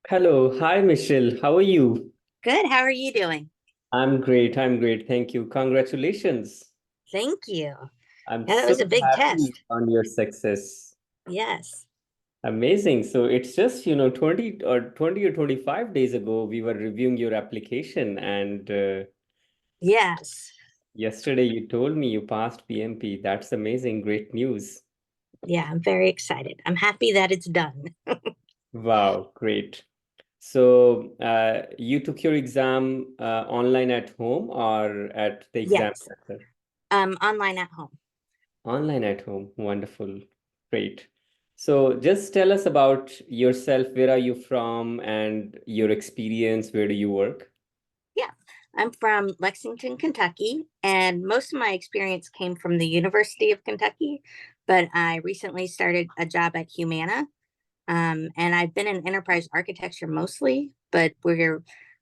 Hello. Hi, Michelle. How are you? Good. How are you doing? I'm great. I'm great. Thank you. Congratulations. Thank you. I'm Yeah, that so was a big happy test. on your success. Yes. Amazing. So it's just, 20 or 25 days ago, we were reviewing your application, and Yes. yesterday you told me you passed PMP. That's amazing. Great news. Yeah, I'm very excited. I'm happy that it's done. Wow, great. So you took your exam online at home or at the exam Yes. center? Online at home. Online at home. Wonderful. Great. So just tell us about yourself. Where are you from and your experience? Where do you work? Yeah. I'm from Lexington, Kentucky, and most of my experience came from the University of Kentucky, but I recently started a job at Humana. And I've been in enterprise architecture mostly, but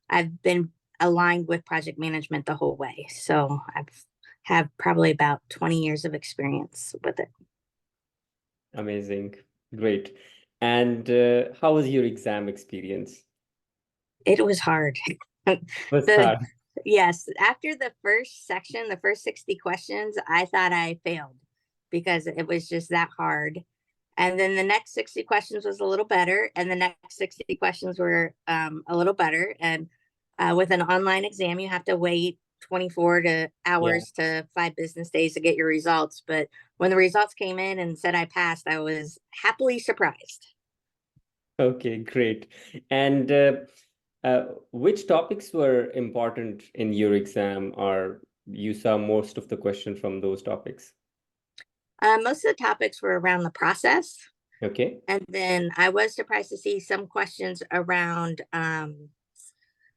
I've been aligned with project management the whole way. So I've have probably about 20 years of experience with it. Amazing. Great. And how was your exam experience? It was hard. Was the hard. Yes, after the first section, the first 60 questions, I thought I failed because it was just that hard. And then the next 60 questions was a little better, and the next 60 questions were a little better. And with an online exam, you have to wait 24 to Yeah. hours to 5 business days to get your results. But when the results came in and said I passed, I was happily surprised. Okay, great. And uh, which topics were important in your exam, or you saw most of the question from those topics? Most of the topics were around the process. Okay. And then I was surprised to see some questions around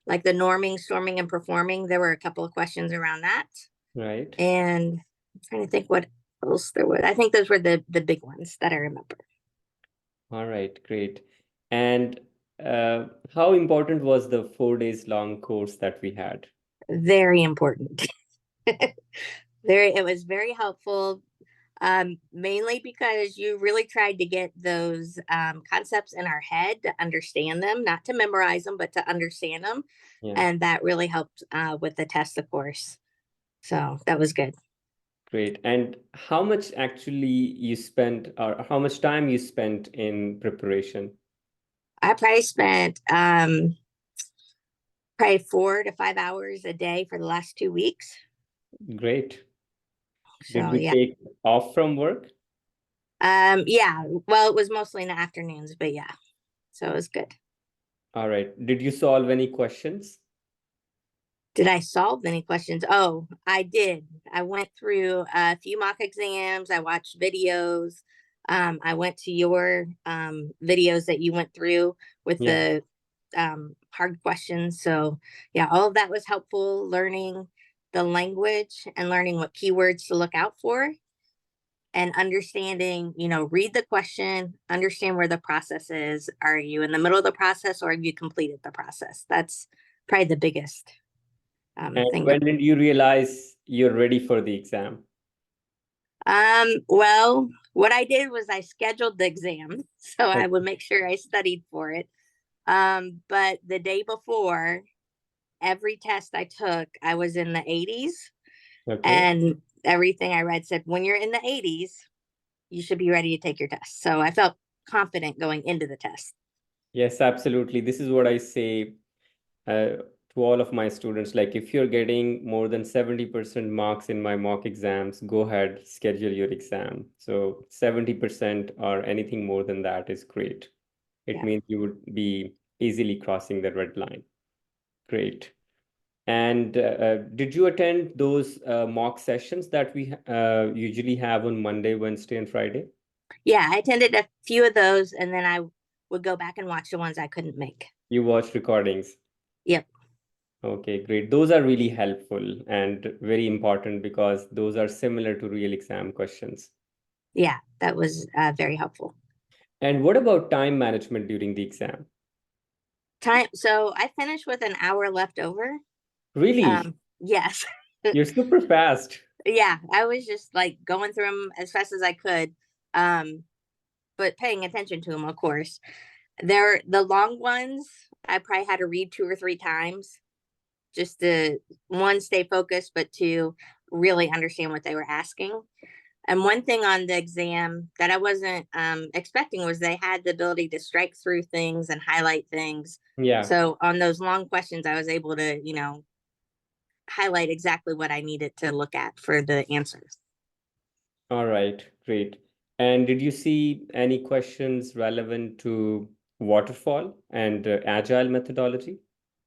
like the norming, storming, and performing. There were a couple of questions around that. Right. And I'm trying to think what else there was. I think those were the big ones that I remember. All right, great. And how important was the 4 days long course that we had? Very important. It was very helpful, mainly because you really tried to get those concepts in our head to understand them, not to memorize them, but to understand them. Yeah, And that really helped with the test, of course. So that was good. great. And how much actually you spent, or how much time you spent in preparation? I probably spent probably 4 to 5 hours a day for the last 2 weeks. Great. Did So you yeah. take off from work? Yeah. Well, it was mostly in the afternoons, but yeah. So it was good. All right. Did you solve any questions? Did I solve any questions? Oh, I did. I went through a few mock exams. I watched videos. I went to your videos that you went through with Yeah. the hard questions. So, yeah, all of that was helpful. Learning the language and learning what keywords to look out for and understanding, read the question, understand where the process is. Are you in the middle of the process or have you completed the process? That's probably the biggest And thing to. when did you realize you're ready for the exam? Well, what I did was I scheduled the exam so I would Okay. make sure I studied for it. But the day before, every test I took, I was in the 80s, Okay. and everything I read said when you're in the 80s, you should be ready to take your test. So I felt confident going into the test. Yes, absolutely. This is what I say to all of my students. Like, if you're getting more than 70% marks in my mock exams, go ahead, schedule your exam. So 70% or anything more than that is great. It Yeah. means you would be easily crossing the red line. Great. And did you attend those mock sessions that we usually have on Monday, Wednesday, and Friday? Yeah, I attended a few of those and then I would go back and watch the ones I couldn't make. You watch recordings. Yep. Okay, great. Those are really helpful and very important because those are similar to real exam questions. Yeah, that was very helpful. And what about time management during the exam? Time. So I finished with an hour left over. Really? Yes. You're super fast. Yeah, I was just like going through them as fast as I could, but paying attention to them, of course. The long ones, I probably had to read 2 or 3 times just to, one, stay focused, but two, really understand what they were asking. And one thing on the exam that I wasn't expecting was they had the ability to strike through things and highlight things. Yeah. So on those long questions, I was able to, highlight exactly what I needed to look at for the answers. All right, great. And did you see any questions relevant to waterfall and agile methodology?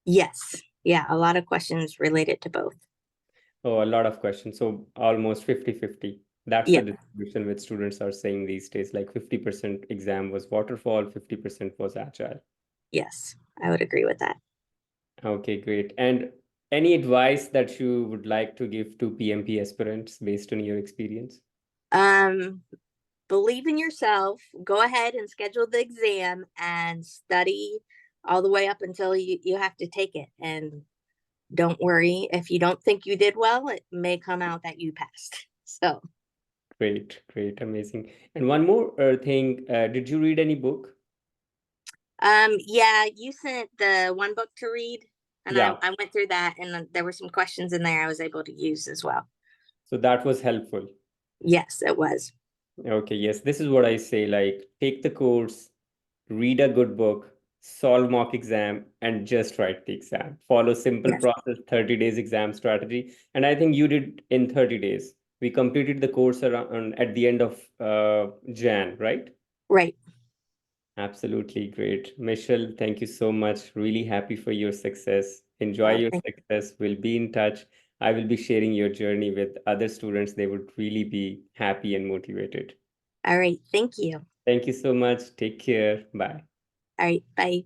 Yes. Yeah. A lot of questions related to both. Oh, a lot of questions. So almost 50-50. That's the Yep. distribution which students are saying these days. Like 50% exam was waterfall, 50% was agile. Yes. I would agree with that. Okay, great. And any advice that you would like to give to PMP aspirants based on your experience? Um, Believe in yourself, go ahead and schedule the exam and study all the way up until you have to take it. And don't worry if you don't think you did well, it may come out that you passed. So, Great, great, amazing. And one more thing, did you read any book? yeah, you sent the one book to read, and I, Yeah. I went through that, and there were some questions in there I was able to use as well. So that was helpful. Yes, it was. Okay, yes, this is what I say, like take the course, read a good book, solve mock exam, and just write the exam. Follow simple Yes, process, 30 days exam strategy. And I think you did in 30 days. We completed the course around at the end of Jan, right? right. Absolutely great. Michelle, thank you so much. Really happy for your success. Enjoy Oh, your success. We'll be in touch. I will be sharing your journey with other students. They would really be happy and motivated. all right. Thank you. Thank you so much. Take care. Bye. All right. Bye.